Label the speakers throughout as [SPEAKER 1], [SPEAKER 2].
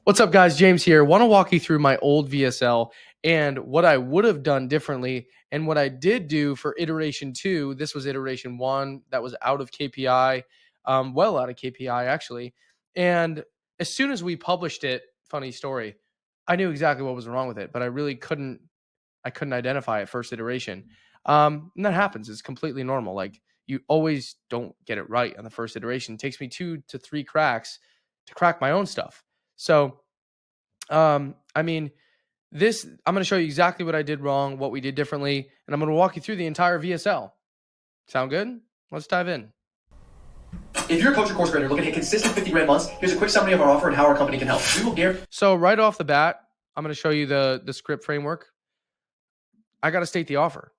[SPEAKER 1] What's up, guys? James here. Want to walk you through my old VSL and what I would have done differently and what I did do for iteration 2. This was iteration 1 that was out of KPI, well out of KPI actually. And as soon as we published it, funny story, I knew exactly what was wrong with it, but I really couldn't. I couldn't identify it first iteration. And that happens. It's completely normal. Like you always don't get it right on the first iteration. It takes me 2 to 3 cracks to crack my own stuff. So I mean, I'm going to show you exactly what I did wrong, what we did differently, and I'm going to walk you through the entire VSL. Sound good? Let's dive in.
[SPEAKER 2] If you're a coach or course creator looking at consistent 50 grand months, here's a quick summary of our offer and how our company can help. We will guarantee.
[SPEAKER 1] So right off the bat, I'm going to show you the script framework. I got to state the offer.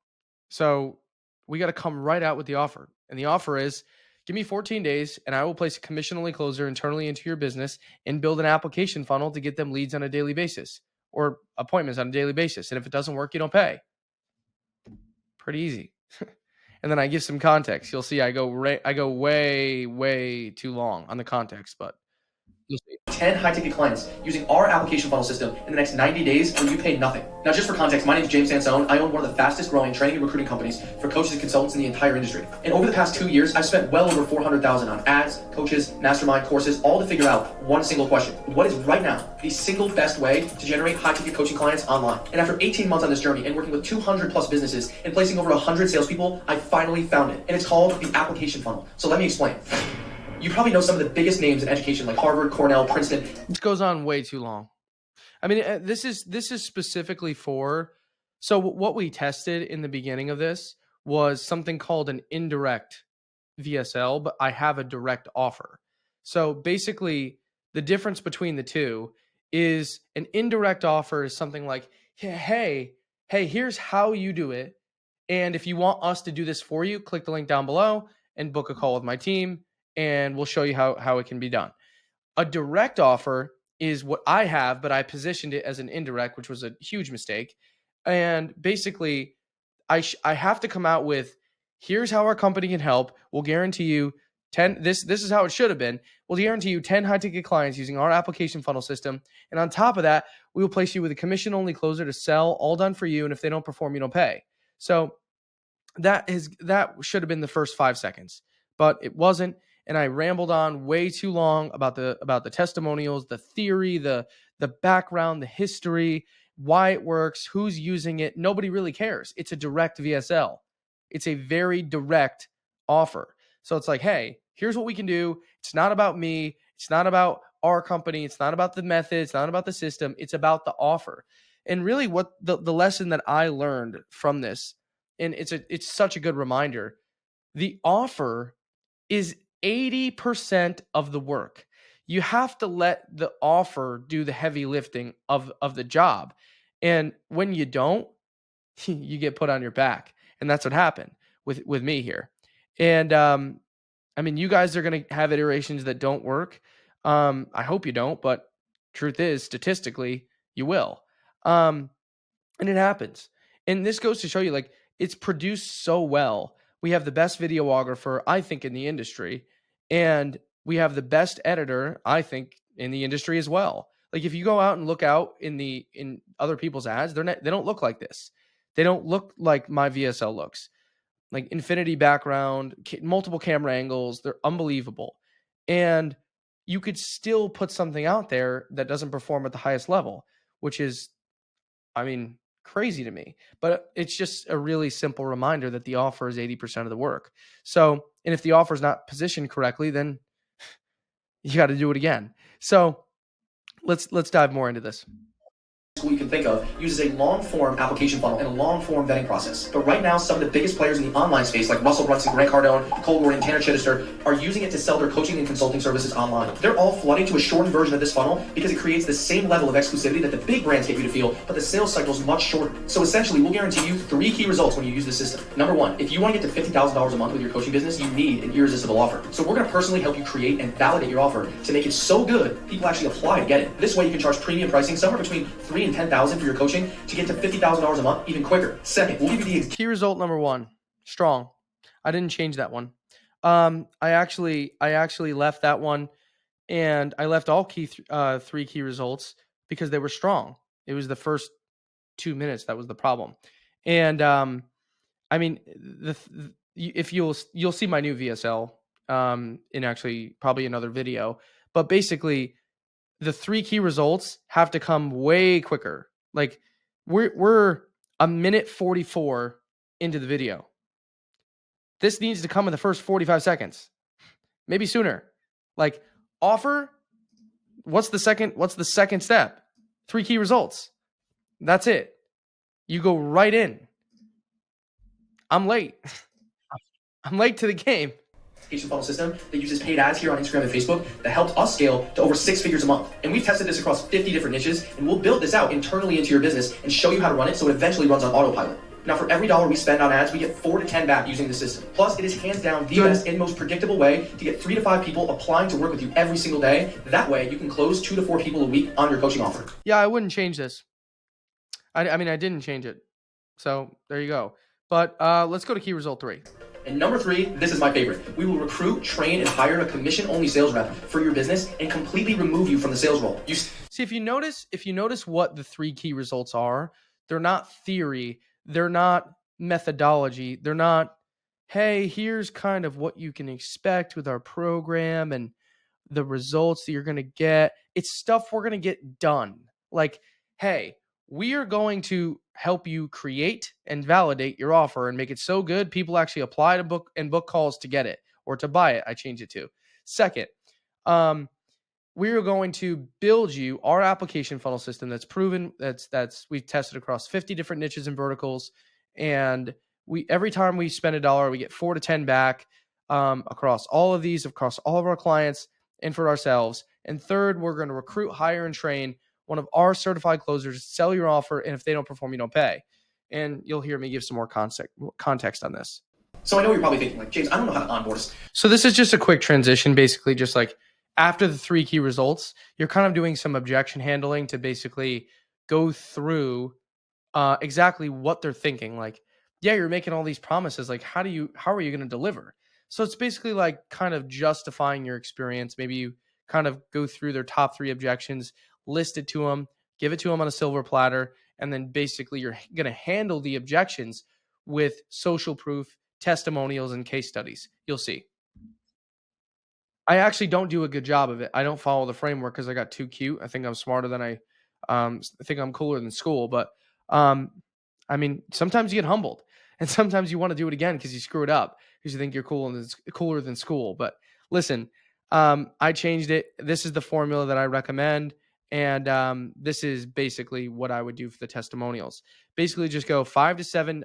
[SPEAKER 1] So we got to come right out with the offer. And the offer is, give me 14 days and I will place a commission-only closer internally into your business and build an application funnel to get them leads on a daily basis or appointments on a daily basis. And if it doesn't work, you don't pay. Pretty easy. And then I give some context. You'll see I go way too long on the context, but you'll see.
[SPEAKER 2] 10 high-ticket clients using our application funnel system in the next 90 days where you pay nothing. Now, just for context, my name is James Sansone. I own one of the fastest growing training and recruiting companies for coaches and consultants in the entire industry. And over the past 2 years, I've spent well over $400,000 on ads, coaches, mastermind courses, all to figure out one single question. What is right now the single best way to generate high-ticket coaching clients online? And after 18 months on this journey and working with 200 plus businesses and placing over 100 salespeople, I finally found it. And it's called the application funnel. So let me explain. You probably know some of the biggest names in education like Harvard, Cornell, Princeton.
[SPEAKER 1] This goes on way too long. I mean, this is specifically for, so what we tested in the beginning of this was something called an indirect VSL, but I have a direct offer. So basically the difference between the two is an indirect offer is something like, hey, here's how you do it. And if you want us to do this for you, click the link down below and book a call with my team. And we'll show you how it can be done. A direct offer is what I have, but I positioned it as an indirect, which was a huge mistake. And basically, I have to come out with, here's how our company can help. We'll guarantee you 10, this is how it should have been. We'll guarantee you 10 high-ticket clients using our application funnel system. And on top of that, we will place you with a commission-only closer to sell, all done for you. And if they don't perform, you don't pay. So that should have been the first 5 seconds, but it wasn't. And I rambled on way too long about the testimonials, the theory, the background, the history, why it works, who's using it. Nobody really cares. It's a direct VSL. It's a very direct offer. So it's like, hey, here's what we can do. It's not about me. It's not about our company. It's not about the method. It's not about the system. It's about the offer. And really what the lesson that I learned from this, and it's such a good reminder, the offer is 80% of the work. You have to let the offer do the heavy lifting of the job. And when you don't, you get put on your back. And that's what happened with me here. And I mean, you guys are going to have iterations that don't work. I hope you don't, but truth is, statistically, you will. And it happens. And this goes to show you, like, it's produced so well. We have the best videographer, I think, in the industry, and we have the best editor, I think, in the industry as well. Like if you go out and look out in other people's ads, they don't look like this. They don't look like my VSL looks. Like infinity background, multiple camera angles, they're unbelievable. And you could still put something out there that doesn't perform at the highest level, which is, I mean, crazy to me, but it's just a really simple reminder that the offer is 80% of the work. So, and if the offer is not positioned correctly, then you got to do it again. So let's dive more into this.
[SPEAKER 2] School you can think of uses a long-form application funnel and a long-form vetting process. But right now, some of the biggest players in the online space, like Russell Brunson, Grant Cardone, Cole Gordon, Tanner Chittister, are using it to sell their coaching and consulting services online. They're all flooding to a shortened version of this funnel because it creates the same level of exclusivity that the big brands get you to feel, but the sales cycle is much shorter. So essentially, we'll guarantee you 3 key results when you use the system. Number 1, if you want to get to $50,000 a month with your coaching business, you need an irresistible offer. So we're going to personally help you create and validate your offer to make it so good, people actually apply to get it. This way, you can charge premium pricing somewhere between $3,000 and $10,000 for your coaching to get to $50,000 a month even quicker. Second, we'll give you the
[SPEAKER 1] key result number 1, strong. I didn't change that one. I actually left that one and I left all three key results because they were strong. It was the first 2 minutes that was the problem. And I mean, if you'll see my new VSL in actually probably another video, but basically the three key results have to come way quicker. Like we're a minute 44 into the video. This needs to come in the first 45 seconds, maybe sooner. Like offer, what's the second step? Three key results. That's it. You go right in. I'm late. I'm late to the game.
[SPEAKER 2] Application funnel system that uses paid ads here on Instagram and Facebook that helped us scale to over 6 figures a month. And we've tested this across 50 different niches, and we'll build this out internally into your business and show you how to run it so it eventually runs on autopilot. Now, for every dollar we spend on ads, we get 4 to 10 back using the system. Plus, it is hands down the best and most predictable way to get 3 to 5 people applying to work with you every single day. That way, you can close 2 to 4 people a week on your coaching offer.
[SPEAKER 1] Yeah, I wouldn't change this. I mean, I didn't change it. So there you go. But let's go to key result 3.
[SPEAKER 2] And number 3, this is my favorite. We will recruit, train, and hire a commission-only sales rep for your business and completely remove you from the sales role.
[SPEAKER 1] See, if you notice what the 3 key results are, they're not theory, they're not methodology, they're not, hey, here's kind of what you can expect with our program and the results that you're going to get. It's stuff we're going to get done. Like, hey, we are going to help you create and validate your offer and make it so good people actually apply to book calls to get it or to buy it. I changed it to. Second, we are going to build you our application funnel system that's proven, that's we've tested across 50 different niches and verticals, and every time we spend $1, we get 4 to 10 back across all of these, across all of our clients and for ourselves. And third, we're going to recruit, hire, and train one of our certified closers, sell your offer, and if they don't perform, you don't pay. And you'll hear me give some more context on this.
[SPEAKER 2] So I know you're probably thinking, like, James, I don't know how to onboard us.
[SPEAKER 1] So this is just a quick transition, basically just like after the 3 key results, you're kind of doing some objection handling to basically go through exactly what they're thinking. Like, yeah, you're making all these promises. Like, how are you going to deliver? So it's basically like kind of justifying your experience. Maybe you kind of go through their top 3 objections, list it to them, give it to them on a silver platter, and then basically you're going to handle the objections with social proof, testimonials, and case studies. You'll see. I actually don't do a good job of it. I don't follow the framework because I got too cute. I think I'm smarter than I think I'm cooler than school. But I mean, sometimes you get humbled, and sometimes you want to do it again because you screw it up because you think you're cooler than school. But listen, I changed it. This is the formula that I recommend, and this is basically what I would do for the testimonials. Basically, just go 5 to 7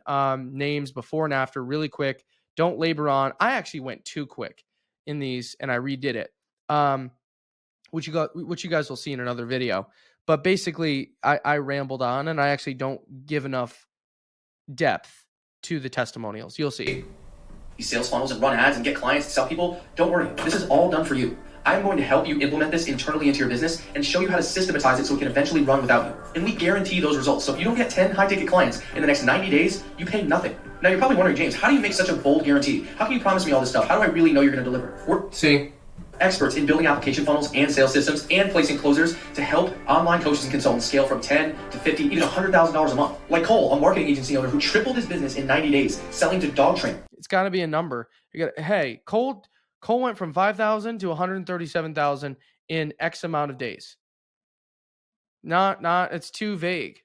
[SPEAKER 1] names before and after, really quick. Don't labor on. I actually went too quick in these, and I redid it, which you guys will see in another video. But basically, I rambled on, and I actually don't give enough depth to the testimonials. You'll see.
[SPEAKER 2] These sales funnels and run ads and get clients to sell people, don't worry. This is all done for you. I'm going to help you implement this internally into your business and show you how to systematize it so it can eventually run without you. And we guarantee those results. So if you don't get 10 high-ticket clients in the next 90 days, you pay nothing. Now you're probably wondering, James, how do you make such a bold guarantee? How can you promise me all this stuff? How do I really know you're going to deliver? We're experts in building application funnels and sales systems and placing closers to help online coaches and consultants scale from 10 to 50, even $100,000 a month. Like Cole, a marketing agency owner who tripled his business in 90 days, selling to dog training.
[SPEAKER 1] It's got to be a number. Hey, Cole went from 5,000 to 137,000 in X amount of days. It's too vague.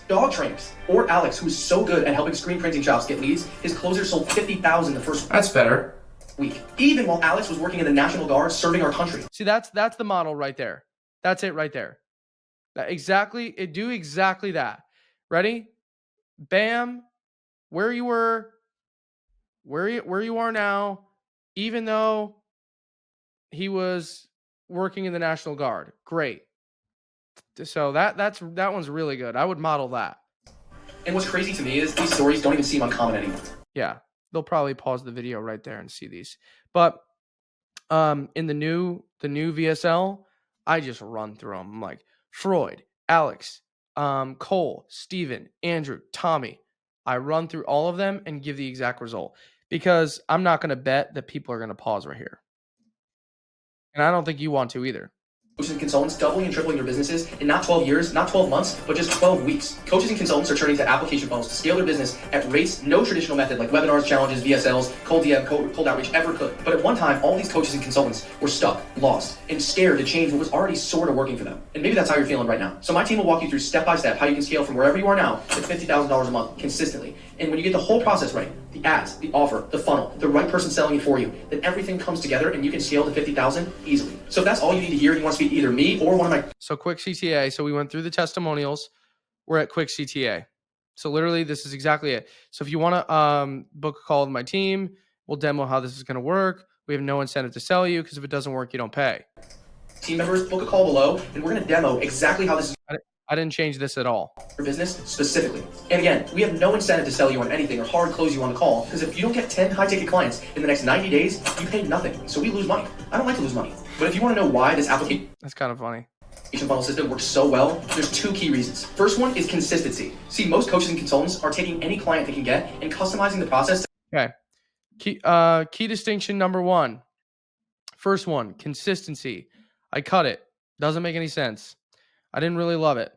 [SPEAKER 2] Dog trainers. Or Alex, who's so good at helping screen printing shops get leads, his closer sold 50,000 the first
[SPEAKER 3] That's better.
[SPEAKER 2] week. Even while Alex was working in the National Guard serving our country.
[SPEAKER 1] See, that's the model right there. That's it right there. Do exactly that. Ready? Bam. Where you were, where you are now, even though he was working in the National Guard. Great. So that one's really good. I would model that.
[SPEAKER 2] And what's crazy to me is these stories don't even seem uncommon anymore.
[SPEAKER 1] Yeah. They'll probably pause the video right there and see these. But in the new VSL, I just run through them. I'm like Freud, Alex, Cole, Steven, Andrew, Tommy. I run through all of them and give the exact result because I'm not going to bet that people are going to pause right here. And I don't think you want to either.
[SPEAKER 2] Coaches and consultants doubling and tripling their businesses in not 12 years, not 12 months, but just 12 weeks. Coaches and consultants are turning to application funnels to scale their business at rates no traditional method like webinars, challenges, VSLs, cold DM, cold outreach ever could. But at one time, all these coaches and consultants were stuck, lost, and scared to change what was already sort of working for them. And maybe that's how you're feeling right now. So my team will walk you through step by step how you can scale from wherever you are now to $50,000 a month consistently. And when you get the whole process right, the ads, the offer, the funnel, the right person selling it for you, then everything comes together and you can scale to 50,000 easily. So if that's all you need to hear, you want to speak to either me or one of my
[SPEAKER 1] So quick CTA. So we went through the testimonials. We're at quick CTA. So literally, this is exactly it. So if you want to book a call with my team, we'll demo how this is going to work. We have no incentive to sell you because if it doesn't work, you don't pay.
[SPEAKER 2] team members, book a call below, and we're going to demo exactly how this is
[SPEAKER 1] I didn't change this at all.
[SPEAKER 2] your business specifically. And again, we have no incentive to sell you on anything or hard close you on the call, because if you don't get 10 high-ticket clients in the next 90 days, you pay nothing. So we lose money. I don't like to lose money. But if you want to know why this application
[SPEAKER 1] That's kind of funny.
[SPEAKER 2] funnel system works so well, there's two key reasons. First one is consistency. See, most coaches and consultants are taking any client they can get and customizing the process.
[SPEAKER 1] Okay. Key distinction number one. First one, consistency. I cut it. Doesn't make any sense. I didn't really love it.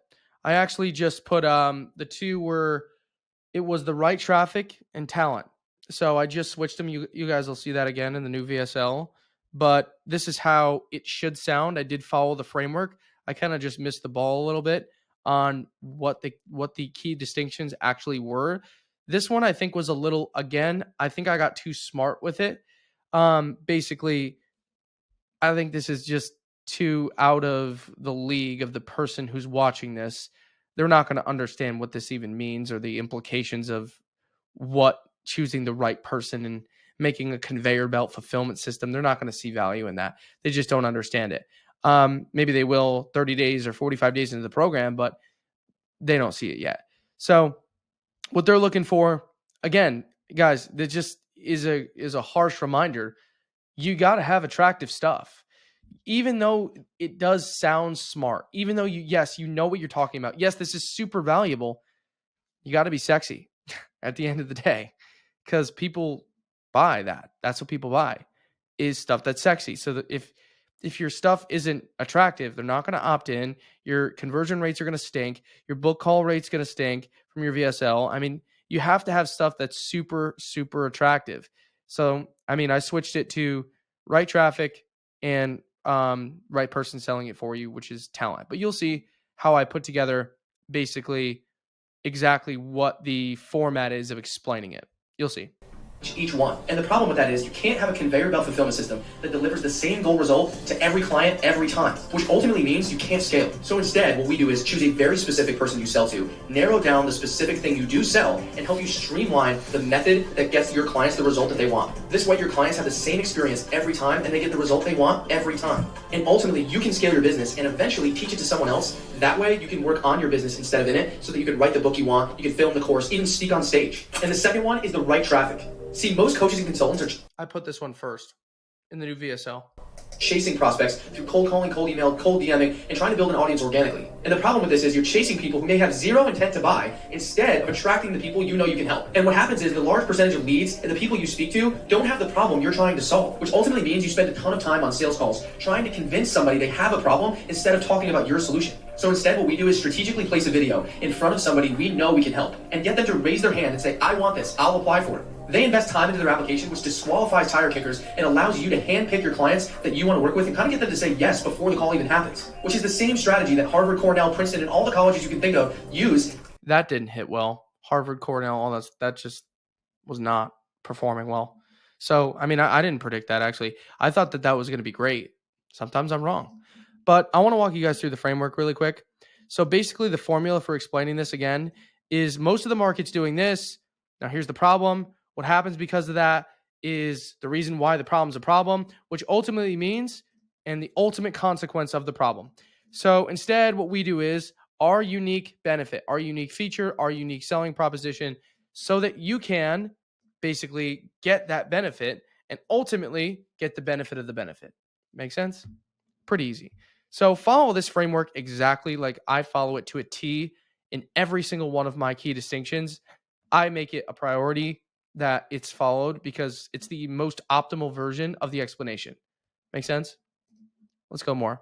[SPEAKER 1] I actually just put the two were it was the right traffic and talent. So I just switched them. You guys will see that again in the new VSL. But this is how it should sound. I did follow the framework. I kind of just missed the ball a little bit on what the key distinctions actually were. This one I think was a little again, I think I got too smart with it. Basically, I think this is just too out of the league of the person who's watching this. They're not going to understand what this even means or the implications of what choosing the right person and making a conveyor belt fulfillment system. They're not going to see value in that. They just don't understand it. Maybe they will 30 days or 45 days into the program, but they don't see it yet. So what they're looking for, again, guys, that just is a harsh reminder. You got to have attractive stuff. Even though it does sound smart, even though you know what you're talking about. Yes, this is super valuable. You got to be sexy at the end of the day because people buy that. That's what people buy is stuff that's sexy. So that if your stuff isn't attractive, they're not going to opt in. Your conversion rates are going to stink. Your book call rate's going to stink from your VSL. I mean, you have to have stuff that's super, super attractive. So, I mean, I switched it to right traffic and right person selling it for you, which is talent. But you'll see how I put together basically exactly what the format is of explaining it. You'll see.
[SPEAKER 2] Each one. And the problem with that is you can't have a conveyor belt fulfillment system that delivers the same goal result to every client every time, which ultimately means you can't scale. So instead, what we do is choose a very specific person you sell to, narrow down the specific thing you do sell, and help you streamline the method that gets your clients the result that they want. This way, your clients have the same experience every time and they get the result they want every time. And ultimately, you can scale your business and eventually teach it to someone else. That way, you can work on your business instead of in it so that you can write the book you want, you can film the course, even speak on stage. And the second one is the right traffic. See, most coaches and consultants are
[SPEAKER 1] I put this one first in the new VSL.
[SPEAKER 2] Chasing prospects through cold calling, cold email, cold DMing, and trying to build an audience organically. And the problem with this is you're chasing people who may have zero intent to buy instead of attracting the people you know you can help. And what happens is the large percentage of leads and the people you speak to don't have the problem you're trying to solve, which ultimately means you spend a ton of time on sales calls trying to convince somebody they have a problem instead of talking about your solution. So instead, what we do is strategically place a video in front of somebody we know we can help and get them to raise their hand and say, I want this, I'll apply for it. They invest time into their application, which disqualifies tire kickers and allows you to handpick your clients that you want to work with and kind of get them to say yes before the call even happens, which is the same strategy that Harvard, Cornell, Princeton, and all the colleges you can think of use.
[SPEAKER 1] That didn't hit well. Harvard, Cornell, all that just was not performing well. So, I mean, I didn't predict that actually. I thought that was going to be great. Sometimes I'm wrong. But I want to walk you guys through the framework really quick. So basically the formula for explaining this again is most of the market's doing this. Now here's the problem. What happens because of that is the reason why the problem's a problem, which ultimately means and the ultimate consequence of the problem. So instead, what we do is our unique benefit, our unique feature, our unique selling proposition, so that you can basically get that benefit and ultimately get the benefit of the benefit. Make sense? Pretty easy. So follow this framework exactly like I follow it to a T in every single one of my key distinctions. I make it a priority that it's followed because it's the most optimal version of the explanation. Make sense? Let's go more.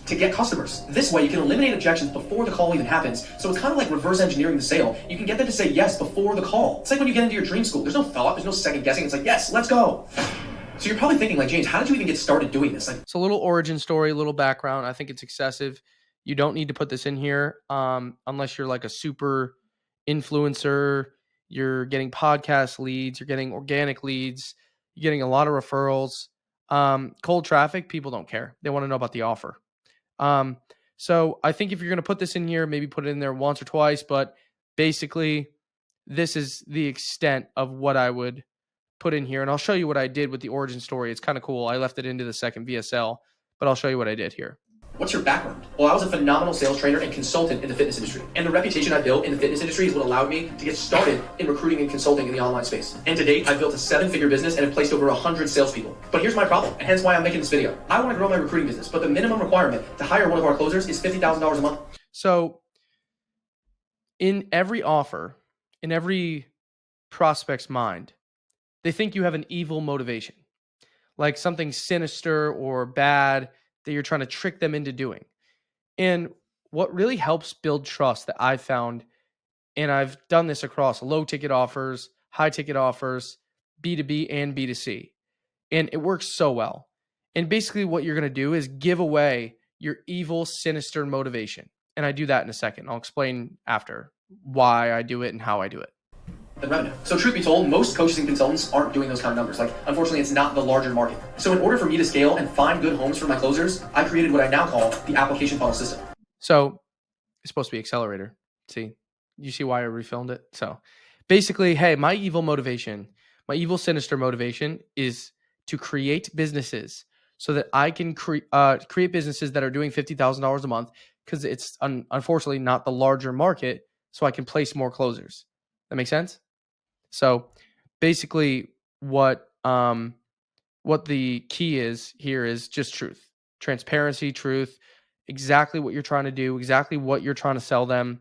[SPEAKER 2] To get customers. This way, you can eliminate objections before the call even happens. So it's kind of like reverse engineering the sale. You can get them to say yes before the call. It's like when you get into your dream school. There's no thought, there's no second guessing. It's like, yes, let's go. So you're probably thinking, like, James, how did you even get started doing this? Like,
[SPEAKER 1] it's a little origin story, a little background. I think it's excessive. You don't need to put this in here unless you're like a super influencer. You're getting podcast leads. You're getting organic leads. You're getting a lot of referrals. Cold traffic, people don't care. They want to know about the offer. So I think if you're going to put this in here, maybe put it in there once or twice, but basically this is the extent of what I would put in here. And I'll show you what I did with the origin story. It's kind of cool. I left it into the second VSL, but I'll show you what I did here.
[SPEAKER 2] what's your background? Well, I was a phenomenal sales trainer and consultant in the fitness industry. And the reputation I built in the fitness industry is what allowed me to get started in recruiting and consulting in the online space. And to date, I've built a 7-figure business and have placed over 100 salespeople. But here's my problem, and hence why I'm making this video. I want to grow my recruiting business, but the minimum requirement to hire one of our closers is $50,000 a month.
[SPEAKER 1] So in every offer, in every prospect's mind, they think you have an evil motivation, like something sinister or bad that you're trying to trick them into doing. And what really helps build trust that I've found, and I've done this across low ticket offers, high ticket offers, B2B and B2C, and it works so well. And basically what you're going to do is give away your evil, sinister motivation. And I do that in a second. I'll explain after why I do it and how I do it.
[SPEAKER 2] Than revenue. So truth be told, most coaches and consultants aren't doing those kind of numbers. Like, unfortunately, it's not the larger market. So in order for me to scale and find good homes for my closers, I created what I now call the application funnel system.
[SPEAKER 1] So it's supposed to be accelerator. See, you see why I refilmed it? So basically, hey, my evil motivation, my evil sinister motivation is to create businesses so that I can create businesses that are doing $50,000 a month, because it's unfortunately not the larger market, so I can place more closers. That makes sense? So basically what the key is here is just truth, transparency, truth, exactly what you're trying to do, exactly what you're trying to sell them,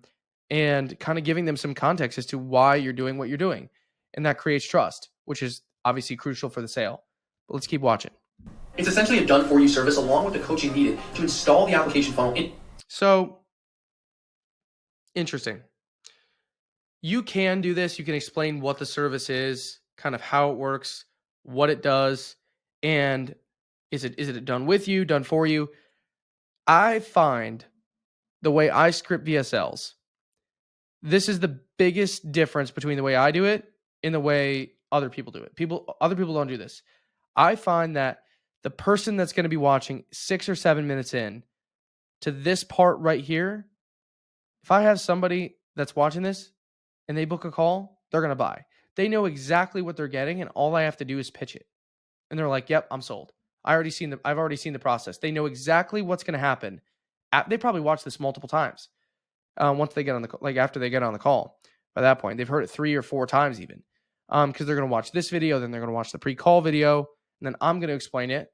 [SPEAKER 1] and kind of giving them some context as to why you're doing what you're doing. And that creates trust, which is obviously crucial for the sale. But let's keep watching.
[SPEAKER 2] It's essentially a done-for-you service along with the coaching needed to install the application funnel.
[SPEAKER 1] So interesting. You can do this. You can explain what the service is, kind of how it works, what it does, and is it done with you, done for you? I find the way I script VSLs, this is the biggest difference between the way I do it and the way other people do it. Other people don't do this. I find that the person that's going to be watching 6 or 7 minutes in to this part right here, if I have somebody that's watching this and they book a call, they're going to buy. They know exactly what they're getting, and all I have to do is pitch it. And they're like, yep, I'm sold. I've already seen the process. They know exactly what's going to happen. They probably watched this multiple times. Once they get on after they get on the call, by that point, they've heard it 3 or 4 times even. Because they're going to watch this video, then they're going to watch the pre-call video, and then I'm going to explain it.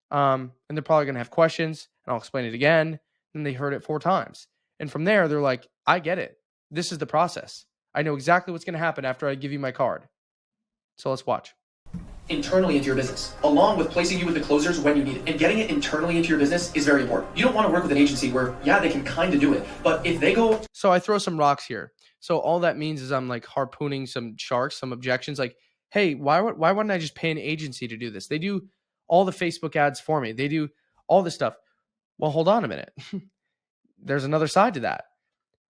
[SPEAKER 1] And they're probably going to have questions, and I'll explain it again. And they heard it 4 times. And from there, they're like, I get it. This is the process. I know exactly what's going to happen after I give you my card. So let's watch.
[SPEAKER 2] Internally into your business, along with placing you with the closers when you need it. And getting it internally into your business is very important. You don't want to work with an agency where, yeah, they can kind of do it, but if they go...
[SPEAKER 1] So I throw some rocks here. So all that means is I'm like harpooning some sharks, some objections like, hey, why wouldn't I just pay an agency to do this? They do all the Facebook ads for me. They do all this stuff. Well, hold on a minute. There's another side to that.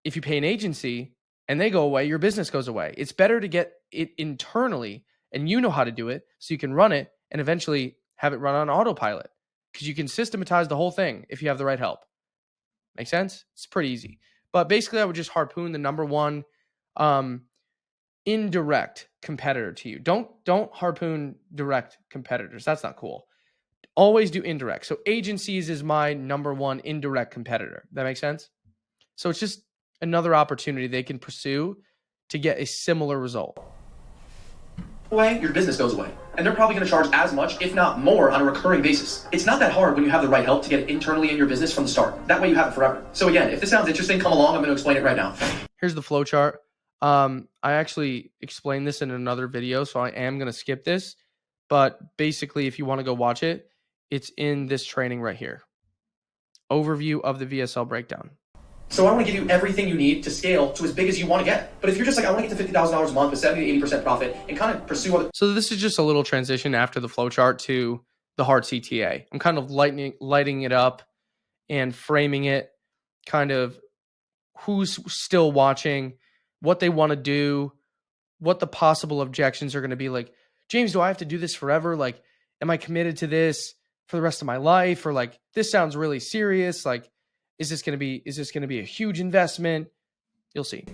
[SPEAKER 1] If you pay an agency and they go away, your business goes away. It's better to get it internally, and you know how to do it, so you can run it and eventually have it run on autopilot, because you can systematize the whole thing if you have the right help. Make sense? It's pretty easy. But basically, I would just harpoon the number one indirect competitor to you. Don't harpoon direct competitors. That's not cool. Always do indirect. So agencies is my number one indirect competitor. That makes sense? So it's just another opportunity they can pursue to get a similar result.
[SPEAKER 2] Away, your business goes away. And they're probably going to charge as much, if not more, on a recurring basis. It's not that hard when you have the right help to get it internally in your business from the start. That way you have it forever. So again, if this sounds interesting, come along. I'm going to explain it right now.
[SPEAKER 1] Here's the flow chart. I actually explained this in another video, so I am going to skip this. But basically, if you want to go watch it, it's in this training right here. overview of the VSL breakdown.
[SPEAKER 2] So I want to give you everything you need to scale to as big as you want to get. But if you're just like, I want to get to $50,000 a month with 70 to 80% profit and kind of pursue other.
[SPEAKER 1] So this is just a little transition after the flowchart to the hard CTA. I'm kind of lighting it up and framing it, kind of who's still watching, what they want to do, what the possible objections are going to be. Like, James, do I have to do this forever? Like, am I committed to this for the rest of my life? Or like, this sounds really serious. Like, is this going to be a huge investment? You'll see.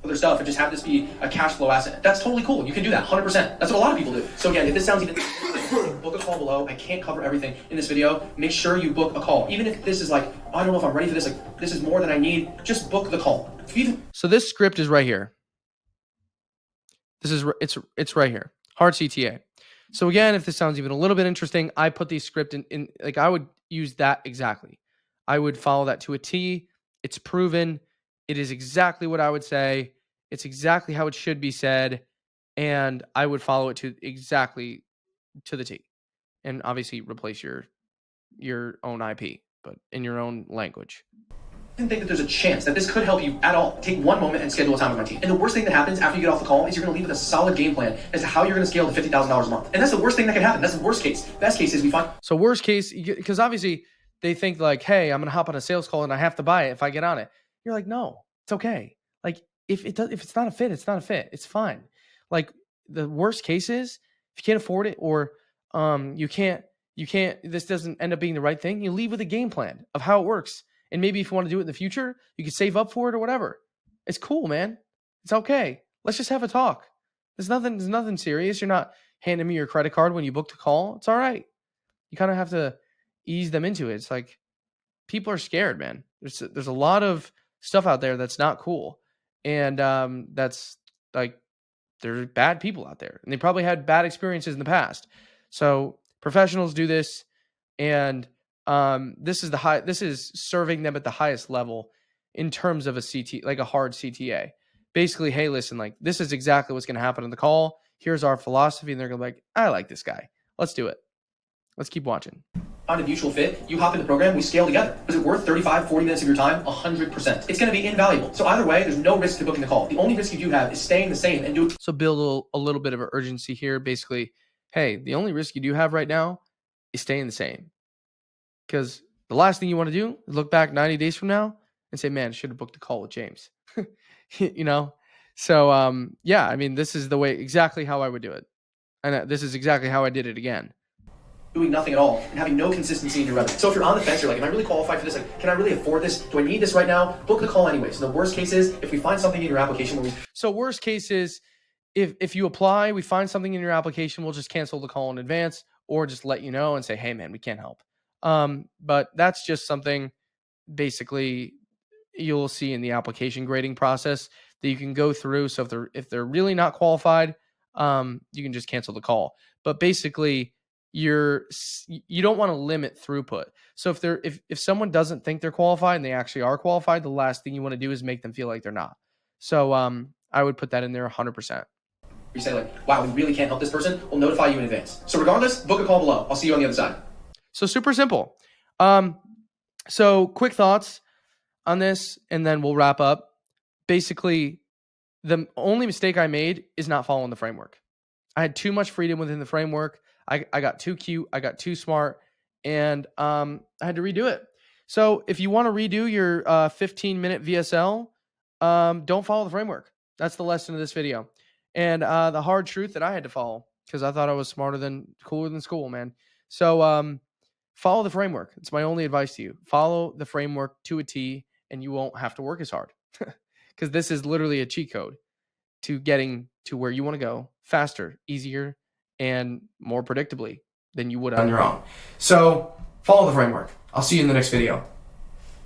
[SPEAKER 2] Other stuff and just have this be a cash flow asset. That's totally cool. You can do that 100%. That's what a lot of people do. So again, if this sounds even book a call below. I can't cover everything in this video. Make sure you book a call. Even if this is like, I don't know if I'm ready for this, like this is more than I need, just book the call.
[SPEAKER 1] So this script is right here. This is it's right here. Hard CTA. So again, if this sounds even a little bit interesting, I put the script in like I would use that exactly. I would follow that to a T. It's proven. It is exactly what I would say. It's exactly how it should be said. And I would follow it to exactly to the T. And obviously replace your own IP, but in your own language.
[SPEAKER 2] I didn't think that there's a chance that this could help you at all. Take one moment and schedule a time with my team. And the worst thing that happens after you get off the call is you're going to leave with a solid game plan as to how you're going to scale to $50,000 a month. And that's the worst thing that can happen. That's the worst case. Best case is we find.
[SPEAKER 1] So worst case, because obviously they think like, hey, I'm going to hop on a sales call and I have to buy it if I get on it. You're like, no, it's okay. Like if it's not a fit, it's not a fit. It's fine. Like the worst case is if you can't afford it or you can't, this doesn't end up being the right thing. You leave with a game plan of how it works. And maybe if you want to do it in the future, you can save up for it or whatever. It's cool, man. It's okay. Let's just have a talk. There's nothing serious. You're not handing me your credit card when you book the call. It's all right. You kind of have to ease them into it. It's like people are scared, man. There's a lot of stuff out there that's not cool. And that's like there are bad people out there. And they probably had bad experiences in the past. So professionals do this, and this is serving them at the highest level in terms of a CT, like a hard CTA. Basically, hey, listen, like this is exactly what's going to happen in the call. Here's our philosophy. And they're going to be like, I like this guy. Let's do it. Let's keep watching.
[SPEAKER 2] Find a mutual fit. You hop in the program. We scale together. Is it worth 35, 40 minutes of your time? 100%. It's going to be invaluable. So either way, there's no risk to booking the call. The only risk you do have is staying the same and do.
[SPEAKER 1] So build a little bit of an urgency here. Basically, hey, the only risk you do have right now is staying the same. Because the last thing you want to do is look back 90 days from now and say, man, I should have booked a call with James. You know? So, yeah, I mean, this is the way, exactly how I would do it. And this is exactly how I did it again.
[SPEAKER 2] Doing nothing at all and having no consistency in your revenue. So if you're on the fence, you're like, am I really qualified for this? Like, can I really afford this? Do I need this right now? Book the call anyway. So the worst case is if we find something in your application where we.
[SPEAKER 1] So worst case is if you apply, we find something in your application, we'll just cancel the call in advance or just let you know and say, hey, man, we can't help. But that's just something basically you'll see in the application grading process that you can go through. So if they're really not qualified, you can just cancel the call. But basically, you don't want to limit throughput. So if someone doesn't think they're qualified and they actually are qualified, the last thing you want to do is make them feel like they're not. So I would put that in there 100%.
[SPEAKER 2] You say like, wow, we really can't help this person. We'll notify you in advance. So regardless, book a call below. I'll see you on the other side.
[SPEAKER 1] So super simple. So quick thoughts on this, and then we'll wrap up. Basically, the only mistake I made is not following the framework. I had too much freedom within the framework. I got too cute. I got too smart, and I had to redo it. So if you want to redo your 15-minute VSL, don't follow the framework. That's the lesson of this video. And the hard truth that I had to follow because I thought I was cooler than school, man. So follow the framework. It's my only advice to you. Follow the framework to a T, and you won't have to work as hard because this is literally a cheat code to getting to where you want to go faster, easier, and more predictably than you would on your own. So follow the framework. I'll see you in the next video.